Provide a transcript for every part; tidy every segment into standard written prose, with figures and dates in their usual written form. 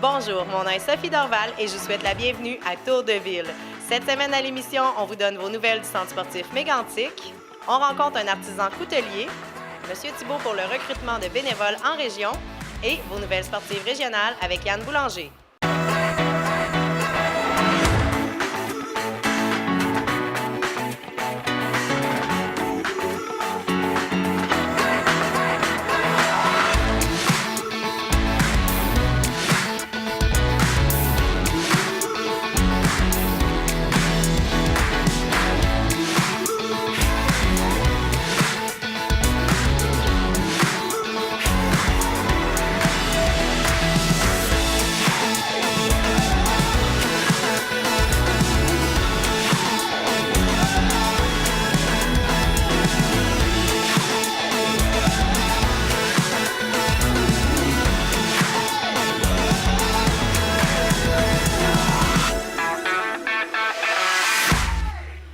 Bonjour, mon nom est Sophie Dorval et je vous souhaite la bienvenue à Tour de Ville. Cette semaine à l'émission, on vous donne vos nouvelles du centre sportif Mégantic. On rencontre un artisan coutelier, Monsieur Thibault pour le recrutement de bénévoles en région et vos nouvelles sportives régionales avec Yann Boulanger.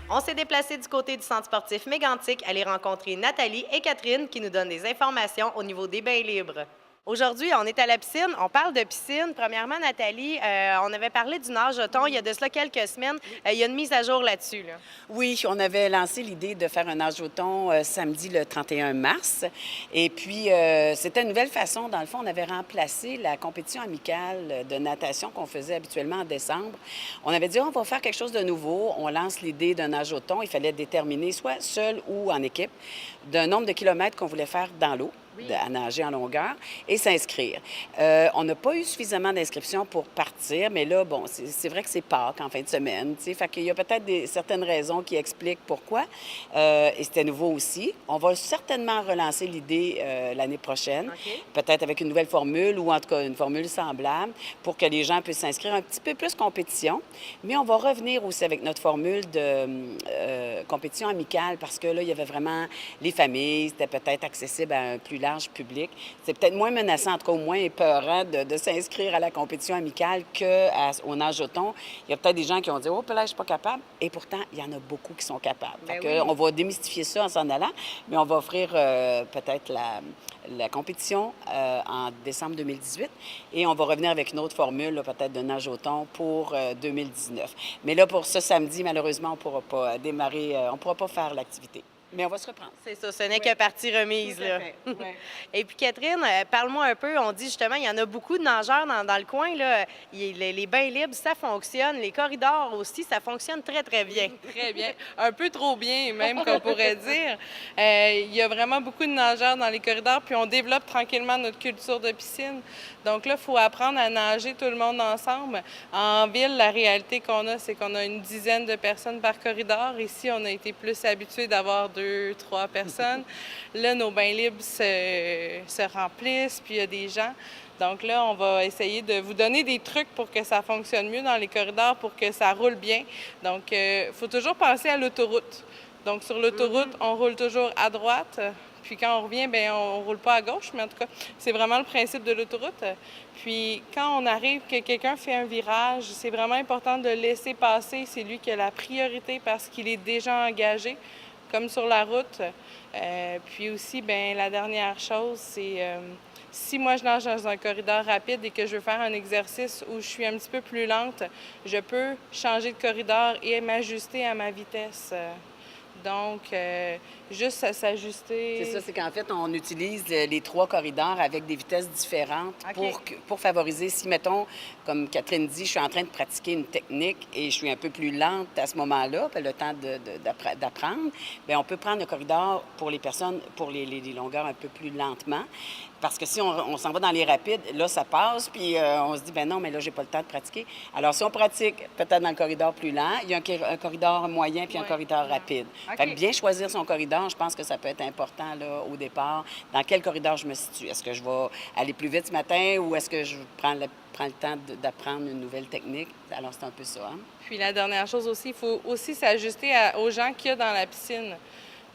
On s'est déplacé du côté du centre sportif Mégantic, aller rencontrer Nathalie et Catherine qui nous donnent des informations au niveau des bains libres. Aujourd'hui, on est à la piscine. On parle de piscine. Premièrement, Nathalie, on avait parlé du nage au thon il y a de cela quelques semaines. Il y a une mise à jour là-dessus. Là. Oui, on avait lancé l'idée de faire un nage au thon samedi le 31 mars. Et puis, c'était une nouvelle façon. Dans le fond, on avait remplacé la compétition amicale de natation qu'on faisait habituellement en décembre. On avait dit, on va faire quelque chose de nouveau. On lance l'idée d'un nage au thon. Il fallait déterminer, soit seul ou en équipe, d'un nombre de kilomètres qu'on voulait faire dans l'eau. Oui. À nager en longueur et s'inscrire. On n'a pas eu suffisamment d'inscriptions pour partir, mais là, bon, c'est vrai que c'est Pâques en fin de semaine, tu sais, fait qu'il y a peut-être certaines raisons qui expliquent pourquoi, et c'était nouveau aussi. On va certainement relancer l'idée l'année prochaine, okay. Peut-être avec une nouvelle formule ou en tout cas une formule semblable pour que les gens puissent s'inscrire un petit peu plus compétition, mais on va revenir aussi avec notre formule de compétition amicale parce que là, il y avait vraiment les familles, c'était peut-être accessible à un plus large public. C'est peut-être moins menaçant, en tout cas au moins épeurant de s'inscrire à la compétition amicale qu'au nage au thon. Il y a peut-être des gens qui ont dit « Oh, là, je suis pas capable ». Et pourtant, il y en a beaucoup qui sont capables. Fait que, on va démystifier ça en s'en allant, mais on va offrir peut-être la compétition en décembre 2018 et on va revenir avec une autre formule, peut-être de nage au thon pour 2019. Mais là, pour ce samedi, malheureusement, on ne pourra pas démarrer, on ne pourra pas faire l'activité. Mais on va se reprendre. C'est ça, ce n'est que partie remise. Là. Oui. Et puis Catherine, parle-moi un peu, on dit justement, il y en a beaucoup de nageurs dans le coin. Là. Les bains libres, ça fonctionne. Les corridors aussi, ça fonctionne très, très bien. Très bien. Un peu trop bien, même, qu'on pourrait dire. Il y a vraiment beaucoup de nageurs dans les corridors, puis on développe tranquillement notre culture de piscine. Donc là, il faut apprendre à nager tout le monde ensemble. En ville, la réalité qu'on a, c'est qu'on a une dizaine de personnes par corridor. Ici, on a été plus habitués d'avoir 2-3 personnes. Là, nos bains libres se remplissent, puis il y a des gens. Donc là, on va essayer de vous donner des trucs pour que ça fonctionne mieux dans les corridors, pour que ça roule bien. Donc, il faut toujours penser à l'autoroute. Donc, sur l'autoroute, on roule toujours à droite. Puis quand on revient, bien, on ne roule pas à gauche, mais en tout cas, c'est vraiment le principe de l'autoroute. Puis quand on arrive, que quelqu'un fait un virage, c'est vraiment important de le laisser passer. C'est lui qui a la priorité parce qu'il est déjà engagé, comme sur la route. Puis aussi, bien, la dernière chose, c'est si moi je nage dans un corridor rapide et que je veux faire un exercice où je suis un petit peu plus lente, je peux changer de corridor et m'ajuster à ma vitesse. Donc, juste à s'ajuster. C'est ça, c'est qu'en fait, on utilise les 3 corridors avec des vitesses différentes pour favoriser, si, mettons, comme Catherine dit, je suis en train de pratiquer une technique et je suis un peu plus lente à ce moment-là, le temps d'apprendre, bien, on peut prendre le corridor pour les personnes, pour les longueurs un peu plus lentement. Parce que si on s'en va dans les rapides, là, ça passe, puis on se dit, ben non, mais là, j'ai pas le temps de pratiquer. Alors, si on pratique peut-être dans le corridor plus lent, il y a un corridor moyen puis un corridor rapide. Okay. Fait que bien choisir son corridor, je pense que ça peut être important, là, au départ. Dans quel corridor je me situe? Est-ce que je vais aller plus vite ce matin ou est-ce que je prends le temps d'apprendre une nouvelle technique? Alors, c'est un peu ça. Hein? Puis la dernière chose aussi, il faut aussi s'ajuster aux gens qu'il y a dans la piscine.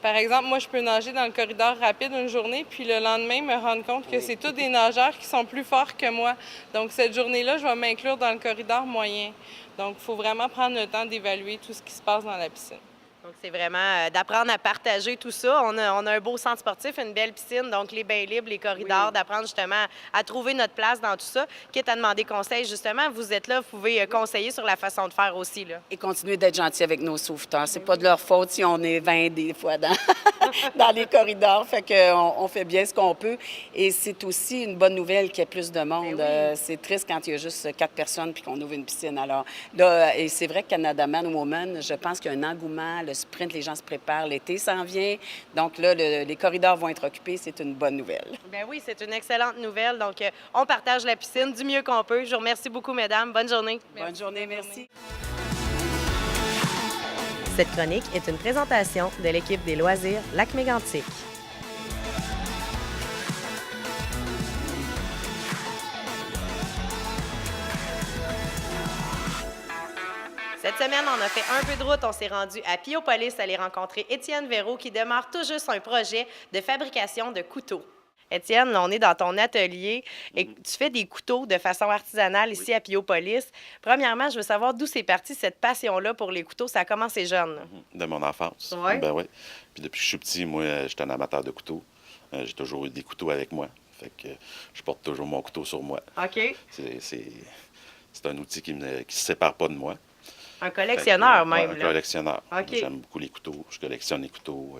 Par exemple, moi, je peux nager dans le corridor rapide une journée, puis le lendemain, me rendre compte que c'est tous des nageurs qui sont plus forts que moi. Donc, cette journée-là, je vais m'inclure dans le corridor moyen. Donc, il faut vraiment prendre le temps d'évaluer tout ce qui se passe dans la piscine. Donc, c'est vraiment d'apprendre à partager tout ça. On a un beau centre sportif, une belle piscine, donc les bains libres, les corridors, Oui. d'apprendre justement à trouver notre place dans tout ça. Quitte à demander conseil, justement, vous êtes là, vous pouvez conseiller sur la façon de faire aussi, là. Et continuer d'être gentil avec nos sauveteurs. C'est pas de leur faute si on est 20 des fois dans, dans les corridors. Fait qu'on on fait bien ce qu'on peut. Et c'est aussi une bonne nouvelle qu'il y ait plus de monde. Ben oui. C'est triste quand il y a juste 4 personnes puis qu'on ouvre une piscine. Alors là, et c'est vrai que Canada Man Woman, je pense qu'il y a un engouement. Le sprint, les gens se préparent. L'été s'en vient. Donc là, les corridors vont être occupés. C'est une bonne nouvelle. Ben oui, c'est une excellente nouvelle. Donc, on partage la piscine du mieux qu'on peut. Je vous remercie beaucoup, mesdames. Bonne journée. Bonne journée, merci. Cette chronique est une présentation de l'équipe des loisirs Lac-Mégantic. Cette semaine, on a fait un peu de route. On s'est rendu à Piopolis aller rencontrer Étienne Véraud qui démarre tout juste un projet de fabrication de couteaux. Étienne, là, on est dans ton atelier et tu fais des couteaux de façon artisanale ici à Piopolis. Premièrement, je veux savoir d'où c'est parti cette passion-là pour les couteaux. Ça a commencé jeune, là. De mon enfance. Ouais? Ben oui. Puis depuis que je suis petit, moi, j'étais un amateur de couteaux. J'ai toujours eu des couteaux avec moi. Fait que je porte toujours mon couteau sur moi. OK. C'est un outil qui ne se sépare pas de moi. Un collectionneur Fait que, même, un là. collectionneur. OK. J'aime beaucoup les couteaux. Je collectionne les couteaux.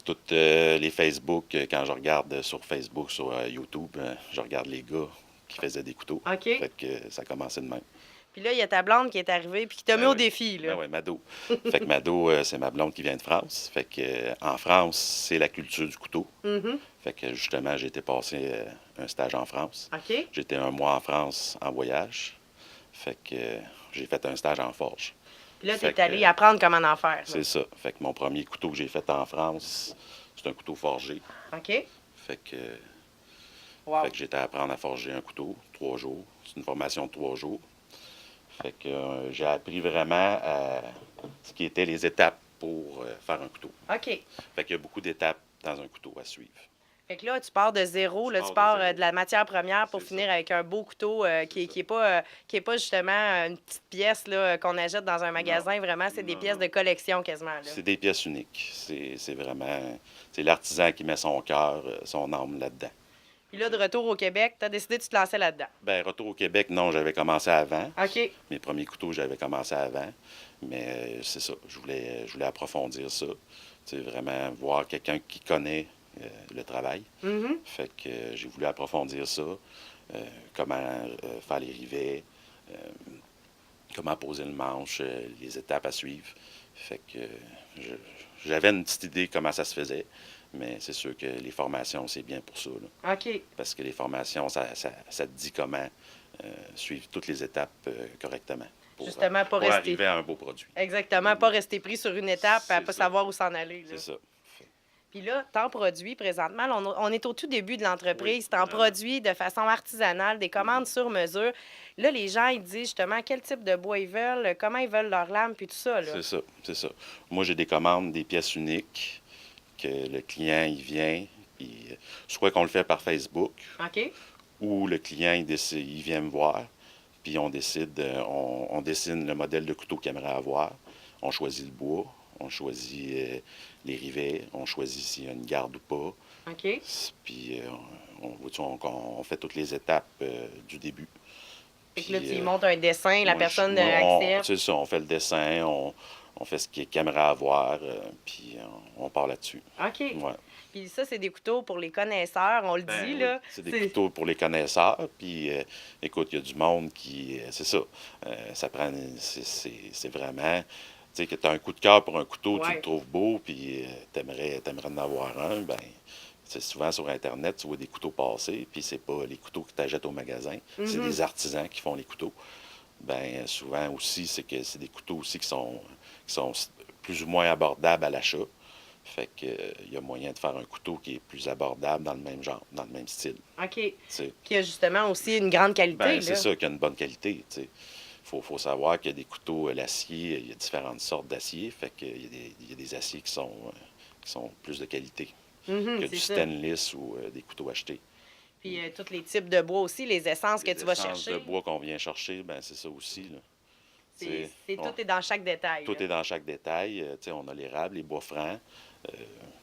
Toutes les Facebook, quand je regarde sur Facebook, sur YouTube, je regarde les gars qui faisaient des couteaux. OK. Fait que ça a commencé de même. Puis là, il y a ta blonde qui est arrivée puis qui t'a mis au défi, là. Ben oui, Mado. Fait que Mado, c'est ma blonde qui vient de France. Fait que en France, c'est la culture du couteau. Mhm. Fait que justement, j'ai été passer un stage en France. OK. J'étais un mois en France en voyage. Fait que j'ai fait un stage en forge. Puis là, tu Fait es que, allé apprendre comment en faire, là. C'est ça. Fait que mon premier couteau que j'ai fait en France, c'est un couteau forgé. OK. Fait que, Wow. fait que j'étais à apprendre à forger un couteau, 3 jours. C'est une formation de 3 jours. Fait que j'ai appris vraiment ce qui étaient les étapes pour faire un couteau. OK. Fait qu'il y a beaucoup d'étapes dans un couteau à suivre. Fait que là, tu pars de zéro, là, pars tu de pars zéro. de la matière première pour C'est finir ça. avec un beau couteau qui est pas justement une petite pièce là, qu'on achète dans un magasin. Vraiment, c'est des Non, pièces non. de collection quasiment, là. C'est des pièces uniques. C'est vraiment... C'est l'artisan qui met son cœur, son âme là-dedans. Puis là, de retour au Québec, tu as décidé de te lancer là-dedans. Ben retour au Québec, non, j'avais commencé avant. OK. Mes premiers couteaux, j'avais commencé avant. Mais c'est ça, je voulais approfondir ça. Tu sais, vraiment voir quelqu'un qui connaît le travail. Mhm. Fait que j'ai voulu approfondir ça. Comment faire les rivets, comment poser le manche, les étapes à suivre. Fait que j'avais une petite idée comment ça se faisait. Mais c'est sûr que les formations, c'est bien pour ça, là. OK. Parce que les formations, ça te dit comment suivre toutes les étapes correctement. Justement, pas pour rester- arriver à un beau produit. Exactement. Pas rester pris sur une étape à C'est pas ça. savoir où s'en aller, là. C'est ça. Puis là, t'en produis présentement. Là, on est au tout début de l'entreprise. Oui, T'en vraiment. produis de façon artisanale, des commandes sur mesure. Là, les gens, ils disent justement quel type de bois ils veulent, comment ils veulent leur lame, puis tout ça, là. C'est ça, c'est ça. Moi, j'ai des commandes, des pièces uniques, que le client, il vient, puis soit qu'on le fait par Facebook, OK? ou le client, il vient me voir, puis on décide, on dessine le modèle de couteau qu'il aimerait avoir. On choisit le bois, on choisit les rivets, on choisit s'il y a une garde ou pas. OK? Puis on fait toutes les étapes du début. Fait que là, Puis, tu y montres un dessin, la moi, personne moi, accepte. C'est ça, on fait le dessin, on fait ce qu'il aimerait avoir, puis on part là-dessus. OK. Ouais. Puis ça, c'est des couteaux pour les connaisseurs, on le Ben dit, oui, là. c'est des couteaux pour les connaisseurs. Puis, écoute, il y a du monde qui. C'est ça. Ça prend. C'est vraiment. Tu sais, que tu as un coup de cœur pour un couteau, tu Ouais. le trouves beau, puis t'aimerais en avoir un. Ben, c'est souvent sur Internet, tu vois des couteaux passer, puis c'est pas les couteaux que tu achètes au magasin. C'est Mhm. des artisans qui font les couteaux. Ben, souvent aussi, c'est que c'est des couteaux aussi qui sont plus ou moins abordables à l'achat. Fait que, il y a moyen de faire un couteau qui est plus abordable dans le même genre, dans le même style. OK. Tu sais. Qui a justement aussi une grande qualité, Ben, là. c'est ça, qu'il y a une bonne qualité. Tu sais. Faut savoir qu'il y a des couteaux, l'acier, il y a différentes sortes d'acier. Fait qu'il y a des aciers qui sont plus de qualité Mhm, que c'est du ça. stainless ou des couteaux achetés. Puis tous les types de bois aussi, les essences que Les tu vas essences chercher. de bois qu'on vient chercher, ben c'est ça aussi, là. Tout est dans chaque détail. Tout là. est dans chaque détail. Tu sais, on a l'érable, les bois francs.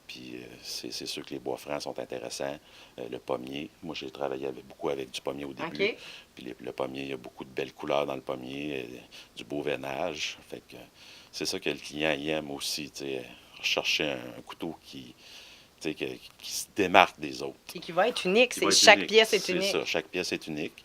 Puis c'est sûr que les bois francs sont intéressants. Le pommier, moi j'ai travaillé beaucoup avec du pommier au début. OK. Puis le pommier, il y a beaucoup de belles couleurs dans le pommier, du beau veinage. Fait que c'est ça que le client il aime aussi, tu sais, rechercher un couteau qui se démarque des autres. Et qui va être unique. Qui va être Chaque unique. pièce est C'est unique. ça, chaque pièce est unique.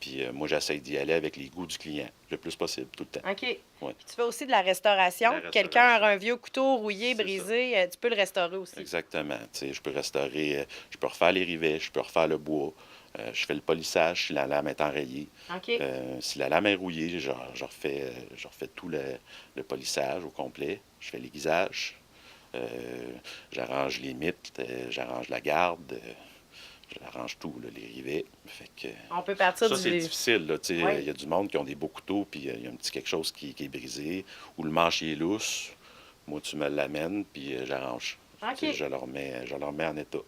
Puis moi, j'essaie d'y aller avec les goûts du client, le plus possible, tout le temps. OK. Ouais. Puis tu fais aussi de la restauration. La restauration. Quelqu'un a un vieux couteau rouillé, C'est brisé, tu peux le restaurer aussi. Exactement. Tu sais, je peux restaurer, je peux refaire les rivets, je peux refaire le bois. Je fais le polissage si la lame est enrayée. OK. Si la lame est rouillée, je refais tout le polissage au complet. Je fais l'aiguisage. J'arrange les mitres, j'arrange la garde. J'arrange tout, là, les rivets. Fait que, On peut partir ça, c'est du... difficile. Là, tu sais. Ouais. Il y a du monde qui ont des beaux couteaux, puis il y a un petit quelque chose qui est brisé, ou le manche est lousse. Moi, tu me l'amènes, puis j'arrange. OK. Tu sais, je le remets en état.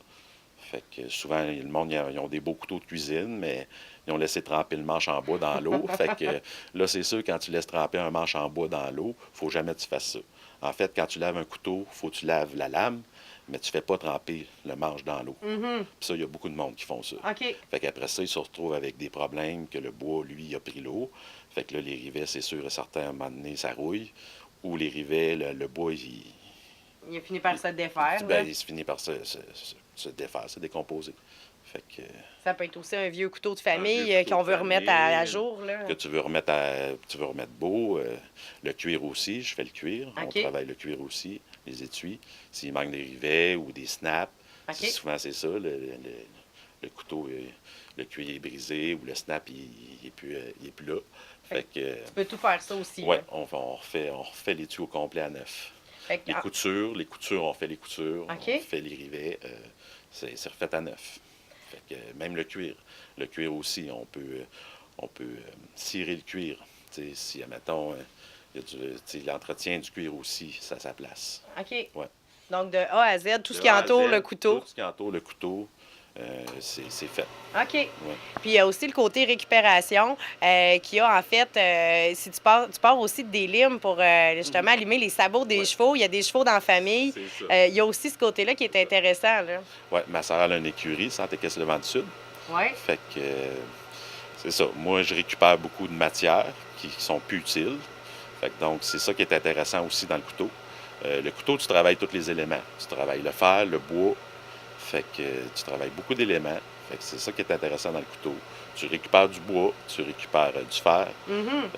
Fait que souvent, le monde, ils ont des beaux couteaux de cuisine, mais ils ont laissé tremper le manche en bois dans l'eau. Fait que là, c'est sûr, quand tu laisses tremper un manche en bois dans l'eau, il faut jamais que tu fasses ça. En fait, quand tu laves un couteau, il faut que tu laves la lame, mais tu ne fais pas tremper le manche dans l'eau. Mhm. Puis ça, il y a beaucoup de monde qui font ça. OK. Fait qu'après ça, ils se retrouvent avec des problèmes que le bois, lui, a pris l'eau. Fait que là, les rivets, c'est sûr et certain, à un moment donné, ça rouille. Ou les rivets, le bois, Il a fini par se défaire. là. il se finit par se défaire, se décomposer. Fait que, Ça peut être aussi un vieux couteau de famille vieux couteau qu'on de veut remettre famille, à jour. Là. que tu veux remettre beau. Le cuir aussi, je fais le cuir. OK. On travaille le cuir aussi, les étuis. S'il manque des rivets ou des snaps, OK. souvent c'est ça, le couteau, le cuir est brisé ou le snap, il est plus là. Fait que, Tu peux tout faire ça aussi. ouais, là. on refait les tuyaux complets à neuf. Fait que- Les coutures, on fait les coutures, OK. on fait les rivets, c'est refait à neuf. Fait que même le cuir aussi, on peut cirer le cuir. Tu sais, si, admettons, il y a tu sais, l'entretien du cuir aussi, ça a sa place. OK. Ouais. Donc, de A à Z, tout ce De qui A à entoure Z, le couteau. Tout ce qui entoure le couteau, c'est fait. OK. Ouais. Puis il y a aussi le côté récupération qui a en fait, si tu pars aussi des limes pour justement limer les sabots des Ouais. chevaux. Il y a des chevaux dans la famille. C'est ça. Il y a aussi ce côté-là qui est intéressant. Là. Ouais, ma sœur elle a une écurie, Santé-Caisse-le-Vent-du-Sud. Ouais. Fait que c'est ça. Moi, je récupère beaucoup de matières qui sont plus utiles. Fait que donc, c'est ça qui est intéressant aussi dans le couteau. Le couteau, tu travailles tous les éléments. Tu travailles le fer, le bois. Fait que tu travailles beaucoup d'éléments. Fait que c'est ça qui est intéressant dans le couteau. Tu récupères du bois, tu récupères du fer. Mhm.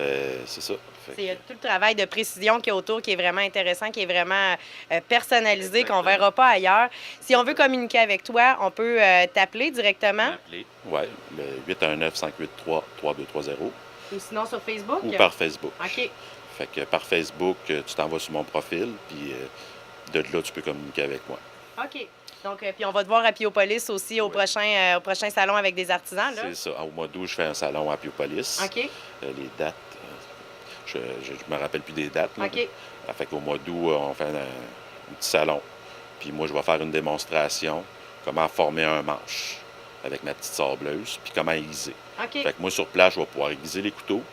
C'est ça. Fait Il y a que- tout le travail de précision qui est autour, qui est vraiment intéressant, qui est vraiment personnalisé, qu'on ne Exactement. verra pas ailleurs. Si on veut communiquer avec toi, on peut t'appeler directement M'appeler. Ouais, le 819-583-3230 ou sinon sur Facebook. ou par Facebook. OK. Fait que par Facebook, tu t'envoies sur mon profil, puis de là, tu peux communiquer avec moi. OK. Donc, puis on va te voir à Piopolis aussi au prochain salon avec des artisans. Là. C'est ça. Au mois d'août, je fais un salon à Piopolis. OK. Les dates, je me rappelle plus des dates. là. OK. Fait qu'au mois d'août, on fait un petit salon. Puis moi, je vais faire une démonstration comment former un manche avec ma petite sableuse, puis comment aiguiser. OK. Fait que moi, sur place, je vais pouvoir aiguiser les couteaux,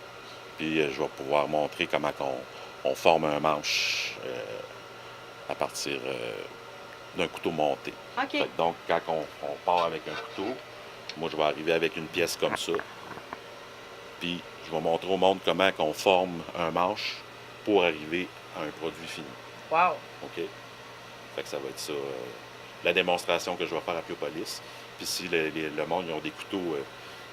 puis je vais pouvoir montrer comment on forme un manche à partir d'un couteau monté. OK. Fait que donc, quand on part avec un couteau, moi, je vais arriver avec une pièce comme ça. Puis, je vais montrer au monde comment on forme un manche pour arriver à un produit fini. Wow. OK? Fait que ça va être ça, la démonstration que je vais faire à Piopolis. Puis si le monde, ils ont des couteaux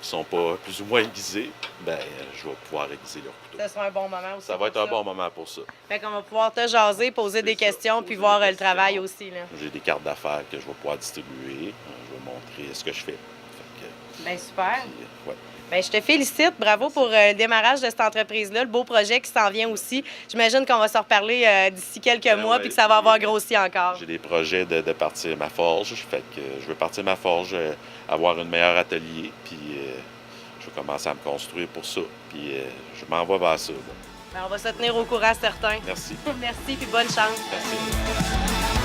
qui sont pas plus ou moins aiguisés, ben je vais pouvoir aiguiser leurs couteaux. Ça sera un bon moment aussi. Ça va pour être un bon moment pour ça. Fait qu'on va pouvoir te jaser, poser C'est des ça, questions, poser puis des voir le questions. travail aussi. Là. J'ai des cartes d'affaires que je vais pouvoir distribuer. Je vais montrer ce que je fais. Fait que, Bien, super. puis, ouais. Bien, je te félicite. Bravo pour le démarrage de cette entreprise-là, le beau projet qui s'en vient aussi. J'imagine qu'on va se reparler d'ici quelques mois ouais, puis que ça va avoir puis, grossi encore. J'ai des projets de partir ma forge. Fait que je veux partir ma forge, avoir un meilleur atelier, puis je vais commencer à me construire pour ça. Puis je m'en vais vers ça. Là. Ben, on va se tenir au courant, certains. Merci. Merci, puis bonne chance. Merci.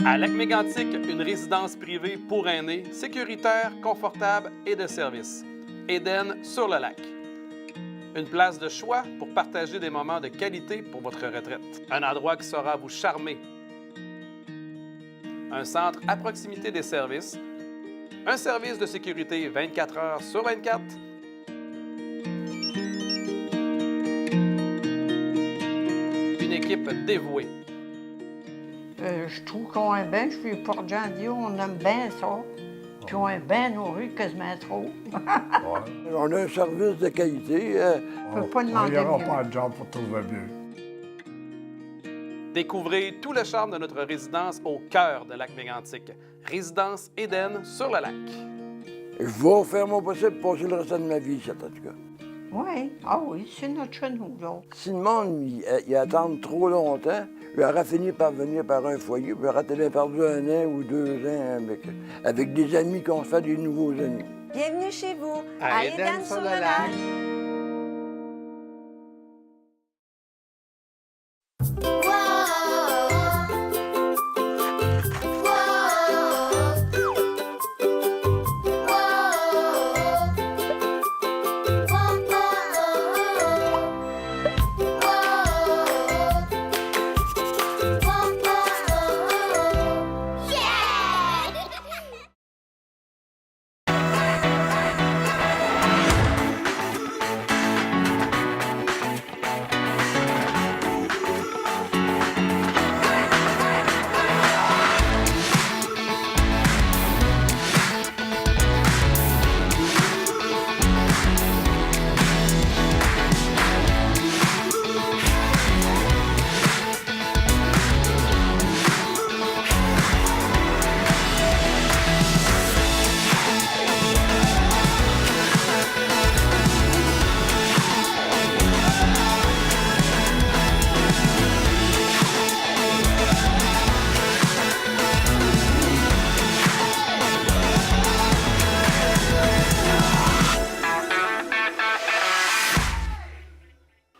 À Lac-Mégantic, une résidence privée pour aînés, sécuritaire, confortable et de service. Éden sur le lac. Une place de choix pour partager des moments de qualité pour votre retraite. Un endroit qui saura vous charmer. Un centre à proximité des services. Un service de sécurité 24 heures sur 24. Une équipe dévouée. Je trouve qu'on est bien, je suis Port-Jean-Dieu, on aime bien ça. Puis on est bien nourri, quasiment trop. On a un service de qualité. On ne peut pas demander On n'ira mieux. pas à job pour trouver mieux. Découvrez tout le charme de notre résidence au cœur de Lac-Mégantic. Résidence Éden sur le lac. Je vais faire mon possible pour passer le restant de ma vie, ça, en tout cas. Oui, ah oui, c'est notre chez nous, là. Si le monde il attend trop longtemps, il aura fini par venir par un foyer, puis il aura peut-être perdu 1 an ou 2 ans avec des amis qu'on se fait des nouveaux amis. Bienvenue chez vous, À Éden sur le lac.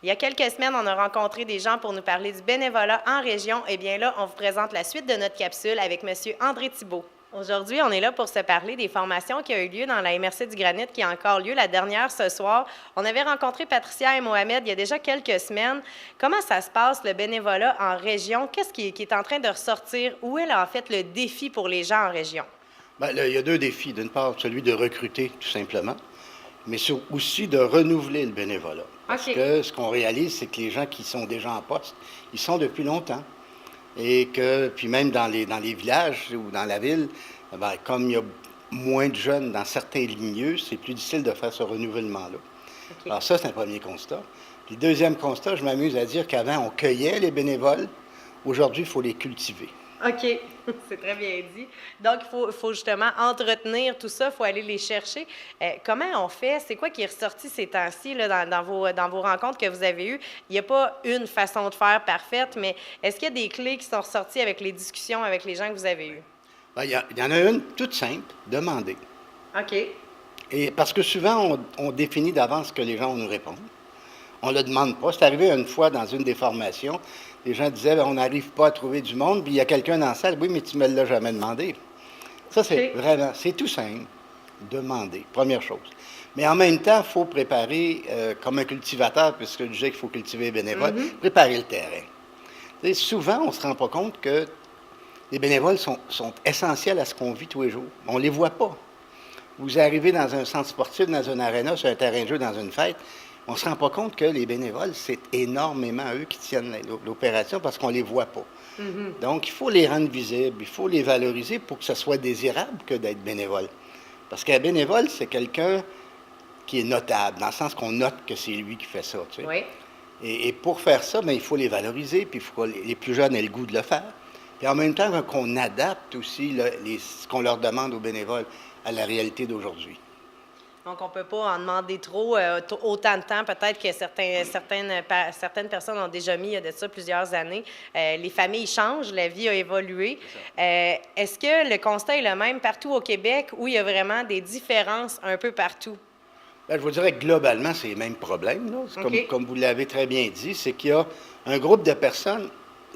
Il y a quelques semaines, on a rencontré des gens pour nous parler du bénévolat en région. Eh bien là, on vous présente la suite de notre capsule avec M. André Thibault. Aujourd'hui, on est là pour se parler des formations qui ont eu lieu dans la MRC du Granit, qui a encore lieu. La dernière ce soir, on avait rencontré Patricia et Mohamed il y a déjà quelques semaines. Comment ça se passe, le bénévolat en région? Qu'est-ce qui est en train de ressortir? Où est en fait le défi pour les gens en région? Bien, il y a 2 défis. D'une part, celui de recruter, tout simplement, mais aussi de renouveler le bénévolat. Parce que ce qu'on réalise, c'est que les gens qui sont déjà en poste, ils sont depuis longtemps. Et que, puis même dans les villages ou dans la ville, bien, comme il y a moins de jeunes dans certains lieux, c'est plus difficile de faire ce renouvellement-là. Alors ça, c'est un premier constat. Puis le deuxième constat, je m'amuse à dire qu'avant, on cueillait les bénévoles. Aujourd'hui, il faut les cultiver. OK, c'est très bien dit. Donc, il faut justement entretenir tout ça, il faut aller les chercher. Comment on fait? C'est quoi qui est ressorti ces temps-ci là, dans vos rencontres que vous avez eues? Il n'y a pas une façon de faire parfaite, mais est-ce qu'il y a des clés qui sont ressorties avec les discussions avec les gens que vous avez eues? Bien, il y en a une toute simple, demander. OK. Et parce que souvent, on définit d'avance ce que les gens vont nous répondre. On ne le demande pas. C'est arrivé une fois dans une des formations, les gens disaient, on n'arrive pas à trouver du monde, puis il y a quelqu'un dans la salle, oui, mais tu ne me l'as jamais demandé. Ça, c'est vraiment, c'est tout simple. Demander, première chose. Mais en même temps, il faut préparer, comme un cultivateur, puisque je disais qu'il faut cultiver les bénévoles, préparer le terrain. Et souvent, on ne se rend pas compte que les bénévoles sont essentiels à ce qu'on vit tous les jours. On ne les voit pas. Vous arrivez dans un centre sportif, dans un aréna, sur un terrain de jeu, dans une fête, on ne se rend pas compte que les bénévoles, c'est énormément eux qui tiennent l'opération parce qu'on ne les voit pas. Donc, il faut les rendre visibles, il faut les valoriser pour que ce soit désirable que d'être bénévole. Parce qu'un bénévole, c'est quelqu'un qui est notable, dans le sens qu'on note que c'est lui qui fait ça. Tu sais. Oui. Et pour faire ça, bien, il faut les valoriser, puis il faut que les plus jeunes aient le goût de le faire. Puis en même temps, qu'on adapte aussi ce qu'on leur demande aux bénévoles à la réalité d'aujourd'hui. Donc, on ne peut pas en demander trop, autant de temps. Peut-être que certaines personnes ont déjà mis il y a de ça plusieurs années. Les familles changent, la vie a évolué. Est-ce que le constat est le même partout au Québec ou il y a vraiment des différences un peu partout? Bien, je vous dirais que globalement, c'est les mêmes problèmes. Là. Comme vous l'avez très bien dit, c'est qu'il y a un groupe de personnes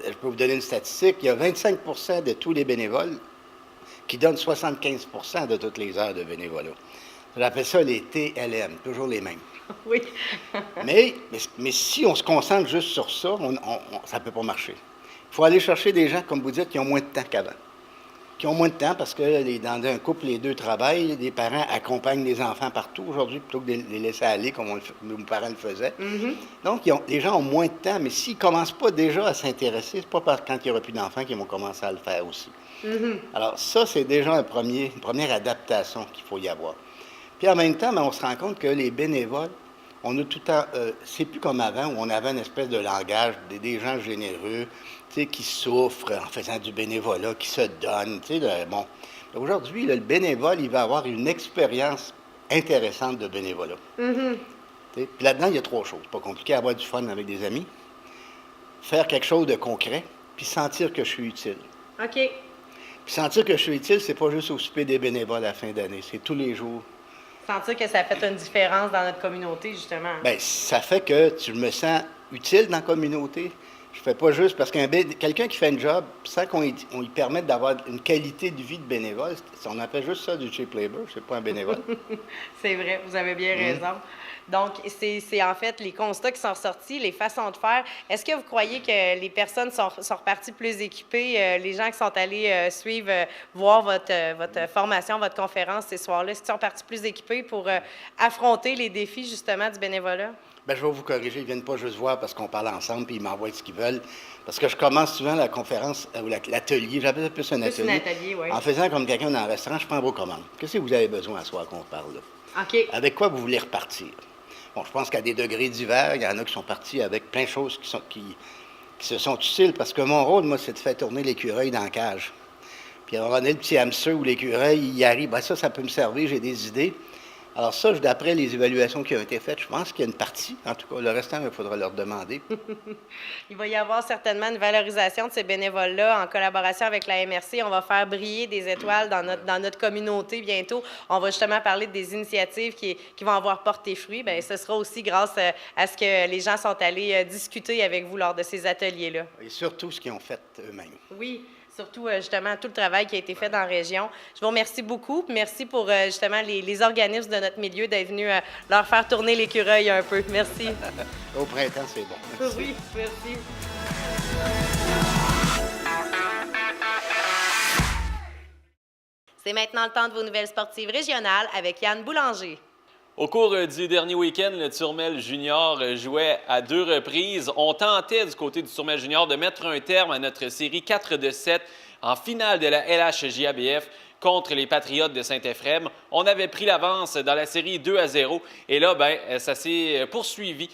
je peux vous donner une statistique, il y a 25 de tous les bénévoles qui donnent 75 de toutes les heures de bénévolat. J'appelle ça les TLM, toujours les mêmes. Oui. mais si on se concentre juste sur ça, ça ne peut pas marcher. Il faut aller chercher des gens, comme vous dites, qui ont moins de temps qu'avant. Qui ont moins de temps parce que dans un couple, les deux travaillent, les parents accompagnent les enfants partout aujourd'hui plutôt que de les laisser aller comme nos parents le faisaient. Donc, les gens ont moins de temps, mais s'ils ne commencent pas déjà à s'intéresser, c'est pas quand il n'y aura plus d'enfants qu'ils vont commencer à le faire aussi. Alors, ça, c'est déjà une première adaptation qu'il faut y avoir. Puis en même temps, on se rend compte que les bénévoles, on a tout le temps, c'est plus comme avant où on avait une espèce de langage, des gens généreux, qui souffrent en faisant du bénévolat, qui se donnent. Bon. Aujourd'hui, le bénévole, il va avoir une expérience intéressante de bénévolat. Puis là-dedans, il y a 3 choses. Pas compliqué, avoir du fun avec des amis, faire quelque chose de concret, puis sentir que je suis utile. OK. Puis sentir que je suis utile, c'est pas juste au souper des bénévoles à la fin d'année, c'est tous les jours. Sentir que ça fait une différence dans notre communauté, justement. Bien, ça fait que tu me sens utile dans la communauté. Je fais pas juste parce quelqu'un qui fait un job, sans qu'on lui permette d'avoir une qualité de vie de bénévole, on appelle juste ça du cheap labor, c'est pas un bénévole. C'est vrai, vous avez bien raison. Donc, c'est en fait les constats qui sont ressortis, les façons de faire. Est-ce que vous croyez que les personnes sont reparties plus équipées, les gens qui sont allés suivre, voir votre formation, votre conférence ces soirs-là, est-ce qu'ils sont repartis plus équipés pour affronter les défis, justement, du bénévolat? Bien, je vais vous corriger, ils ne viennent pas juste voir parce qu'on parle ensemble puis ils m'envoient ce qu'ils veulent. Parce que je commence souvent la conférence ou l'atelier, j'appelle ça plus un atelier, oui. En faisant comme quelqu'un dans un restaurant, je prends vos commandes. Qu'est-ce que vous avez besoin à soir qu'on parle là? OK. Avec quoi vous voulez repartir? Bon, je pense qu'à des degrés divers, il y en a qui sont partis avec plein de choses qui se sont utiles. Parce que mon rôle, moi, c'est de faire tourner l'écureuil dans la cage. Puis à un moment donné, le petit hamster ou l'écureuil, il y arrive. Bien, ça peut me servir, j'ai des idées. Alors ça, d'après les évaluations qui ont été faites, je pense qu'il y a une partie. En tout cas, le restant, il faudra leur demander. Il va y avoir certainement une valorisation de ces bénévoles-là en collaboration avec la MRC. On va faire briller des étoiles dans notre communauté bientôt. On va justement parler des initiatives qui vont avoir porté fruit. Bien, ce sera aussi grâce à ce que les gens sont allés discuter avec vous lors de ces ateliers-là. Et surtout ce qu'ils ont fait eux-mêmes. Oui. Surtout, justement, tout le travail qui a été fait dans la région. Je vous remercie beaucoup. Merci pour, justement, les organismes de notre milieu d'être venus leur faire tourner l'écureuil un peu. Merci. Au printemps, c'est bon. Merci. Oui, merci. C'est maintenant le temps de vos nouvelles sportives régionales avec Yann Boulanger. Au cours du dernier week-end, le Turmel Junior jouait à 2 reprises. On tentait du côté du Turmel Junior de mettre un terme à notre série 4-7 en finale de la LHJABF contre les Patriotes de Saint-Éphrem. On avait pris l'avance dans la série 2-0 et là, ça s'est poursuivi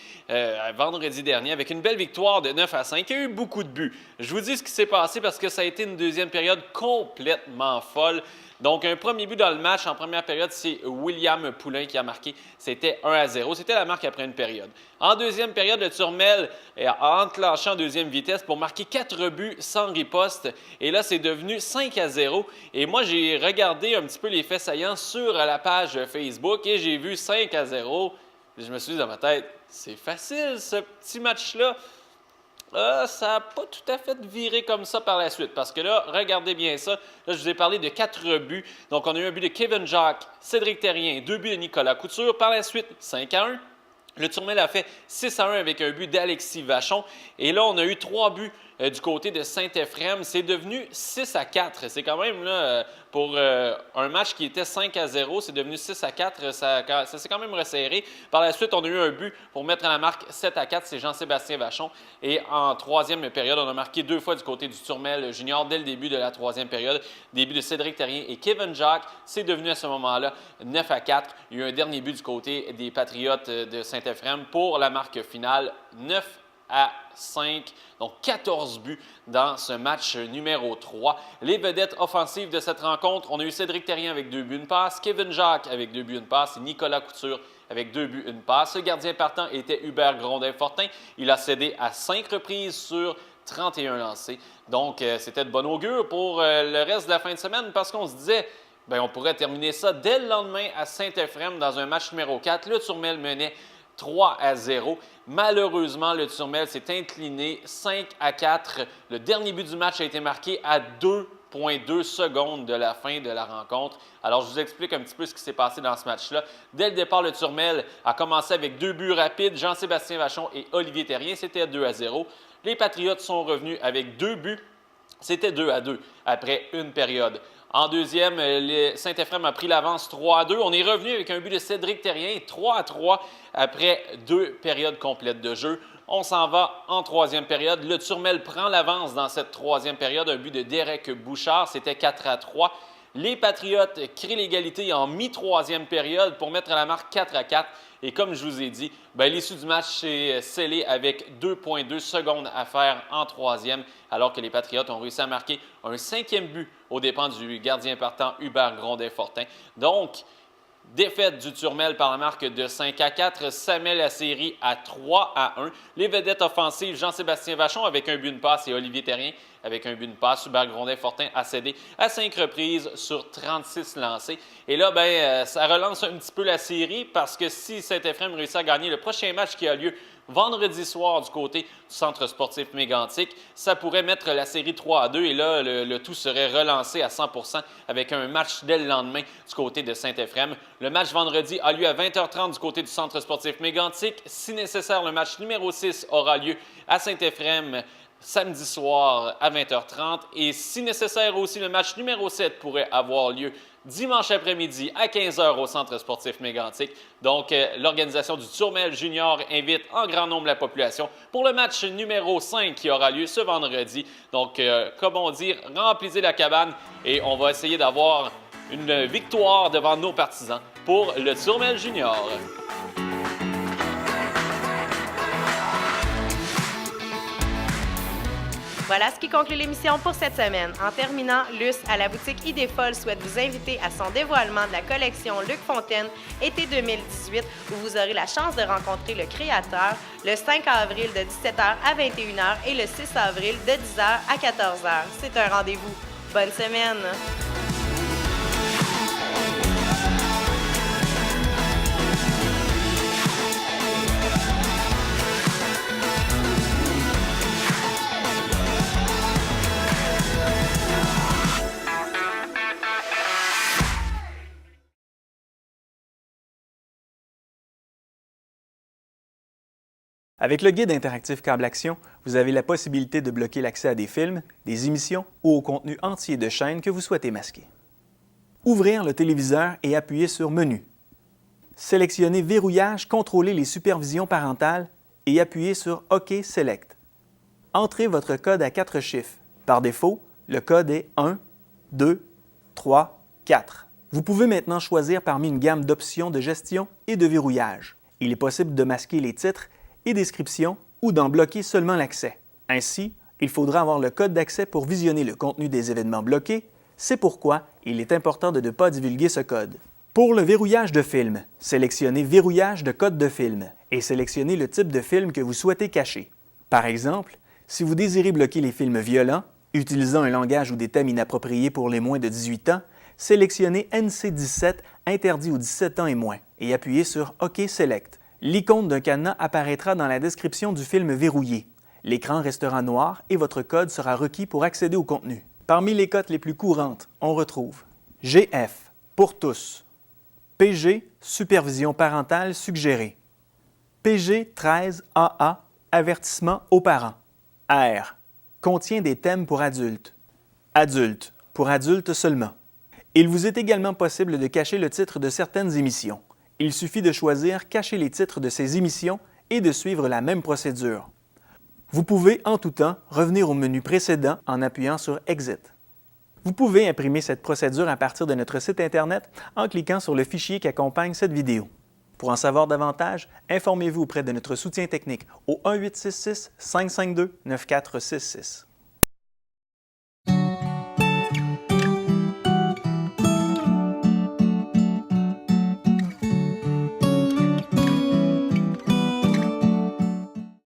vendredi dernier avec une belle victoire de 9-5. Il y a eu beaucoup de buts. Je vous dis ce qui s'est passé parce que ça a été une deuxième période complètement folle. Donc, un premier but dans le match en première période, c'est William Poulain qui a marqué. C'était 1-0. C'était la marque après une période. En deuxième période, le Turmel a enclenché en deuxième vitesse pour marquer 4 buts sans riposte. Et là, c'est devenu 5-0. Et moi, j'ai regardé un petit peu les faits saillants sur la page Facebook et j'ai vu 5-0. Je me suis dit dans ma tête, c'est facile ce petit match-là. Ça n'a pas tout à fait viré comme ça par la suite. Parce que là, regardez bien ça. Là, je vous ai parlé de 4 buts. Donc, on a eu un but de Kevin Jacques, Cédric Terrien, 2 buts de Nicolas Couture. Par la suite, 5-1. Le Turmel a fait 6-1 avec un but d'Alexis Vachon. Et là, on a eu 3 buts du côté de Saint-Éphrem. C'est devenu 6-4. C'est quand même, là, pour un match qui était 5-0, c'est devenu 6-4. Ça s'est quand même resserré. Par la suite, on a eu un but pour mettre à la marque 7-4. C'est Jean-Sébastien Vachon. Et en troisième période, on a marqué 2 fois du côté du Turmel Junior dès le début de la troisième période. Début de Cédric Terrien et Kevin Jacques. C'est devenu à ce moment-là 9-4. Il y a eu un dernier but du côté des Patriotes de Saint-Éphrem pour la marque finale 9-5, donc 14 buts dans ce match numéro 3. Les vedettes offensives de cette rencontre, on a eu Cédric Terrien avec 2 buts, 1 passe, Kevin Jacques avec 2 buts, 1 passe et Nicolas Couture avec 2 buts, 1 passe. Le gardien partant était Hubert Grondin-Fortin. Il a cédé à 5 reprises sur 31 lancés. Donc, c'était de bon augure pour le reste de la fin de semaine parce qu'on se disait, on pourrait terminer ça dès le lendemain à Saint-Éphrem dans un match numéro 4. Le Turmel menait 3-0. Malheureusement, le Turmel s'est incliné 5-4. Le dernier but du match a été marqué à 2,2 secondes de la fin de la rencontre. Alors, je vous explique un petit peu ce qui s'est passé dans ce match-là. Dès le départ, le Turmel a commencé avec 2 buts rapides, Jean-Sébastien Vachon et Olivier Terrien. C'était 2-0. Les Patriotes sont revenus avec 2 buts. C'était 2-2 après une période. En deuxième, Saint-Ephrem a pris l'avance 3-2. On est revenu avec un but de Cédric Terrien, 3-3 après 2 périodes complètes de jeu. On s'en va en troisième période. Le Turmel prend l'avance dans cette troisième période. Un but de Derek Bouchard, c'était 4-3. Les Patriotes créent l'égalité en mi-troisième période pour mettre la marque 4-4. Et comme je vous ai dit, l'issue du match est scellée avec 2,2 secondes à faire en troisième, alors que les Patriotes ont réussi à marquer un 5e but aux dépens du gardien partant Hubert Grondin-Fortin. Donc, défaite du Turmel par la marque de 5-4, ça met la série à 3-1. Les vedettes offensives, Jean-Sébastien Vachon avec un but, une passe et Olivier Terrien avec un but, une passe. Hubert Grondin-Fortin a cédé à 5 reprises sur 36 lancés. Et là, ça relance un petit peu la série parce que si Saint-Ephrem réussit à gagner le prochain match qui a lieu vendredi soir du côté du Centre sportif Mégantic, ça pourrait mettre la série 3-2 et là, le tout serait relancé à 100% avec un match dès le lendemain du côté de Saint-Ephrem. Le match vendredi a lieu à 20h30 du côté du Centre sportif Mégantic. Si nécessaire, le match numéro 6 aura lieu à Saint-Ephrem samedi soir à 20h30 et si nécessaire aussi, le match numéro 7 pourrait avoir lieu dimanche après-midi à 15h au Centre sportif Mégantic. Donc, l'organisation du Turmel Junior invite en grand nombre la population pour le match numéro 5 qui aura lieu ce vendredi. Donc, comme on dit, remplissez la cabane et on va essayer d'avoir une victoire devant nos partisans pour le Turmel Junior. Voilà ce qui conclut l'émission pour cette semaine. En terminant, Luce, à la boutique Idéfolle, souhaite vous inviter à son dévoilement de la collection Luc Fontaine été 2018, où vous aurez la chance de rencontrer le créateur le 5 avril de 17h à 21h et le 6 avril de 10h à 14h. C'est un rendez-vous. Bonne semaine! Avec le guide interactif Câble Action, vous avez la possibilité de bloquer l'accès à des films, des émissions ou au contenu entier de chaînes que vous souhaitez masquer. Ouvrir le téléviseur et appuyer sur Menu. Sélectionnez Verrouillage, contrôler les supervisions parentales et appuyez sur OK Select. Entrez votre code à 4 chiffres. Par défaut, le code est 1, 2, 3, 4. Vous pouvez maintenant choisir parmi une gamme d'options de gestion et de verrouillage. Il est possible de masquer les titres et descriptions ou d'en bloquer seulement l'accès. Ainsi, il faudra avoir le code d'accès pour visionner le contenu des événements bloqués. C'est pourquoi il est important de ne pas divulguer ce code. Pour le verrouillage de film, sélectionnez Verrouillage de code de film et sélectionnez le type de film que vous souhaitez cacher. Par exemple, si vous désirez bloquer les films violents, utilisant un langage ou des thèmes inappropriés pour les moins de 18 ans, sélectionnez NC-17 interdit aux 17 ans et moins et appuyez sur OK Select. L'icône d'un cadenas apparaîtra dans la description du film verrouillé. L'écran restera noir et votre code sera requis pour accéder au contenu. Parmi les cotes les plus courantes, on retrouve GF, pour tous. PG, supervision parentale suggérée. PG 13AA, avertissement aux parents. R, contient des thèmes pour adultes. Adulte, pour adultes seulement. Il vous est également possible de cacher le titre de certaines émissions. Il suffit de choisir « Cacher les titres de ces émissions » et de suivre la même procédure. Vous pouvez, en tout temps, revenir au menu précédent en appuyant sur « Exit ». Vous pouvez imprimer cette procédure à partir de notre site Internet en cliquant sur le fichier qui accompagne cette vidéo. Pour en savoir davantage, informez-vous auprès de notre soutien technique au 1-866-552-9466.